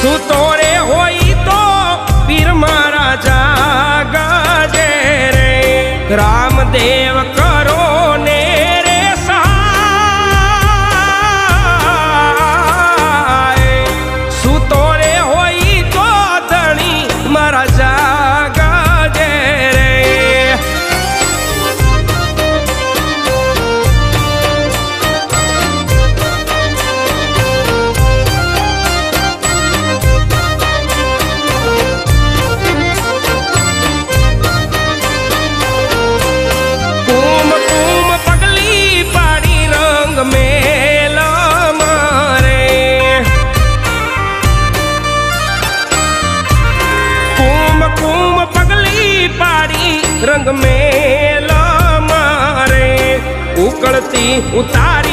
સૂતો રે હોય તો પીર મારા જાગજે રે રામદેવ કરો ને રે સહાય સૂતો રે હોય તો ધણી મારા જાગજે રે रंग में मारे उकड़ती उतार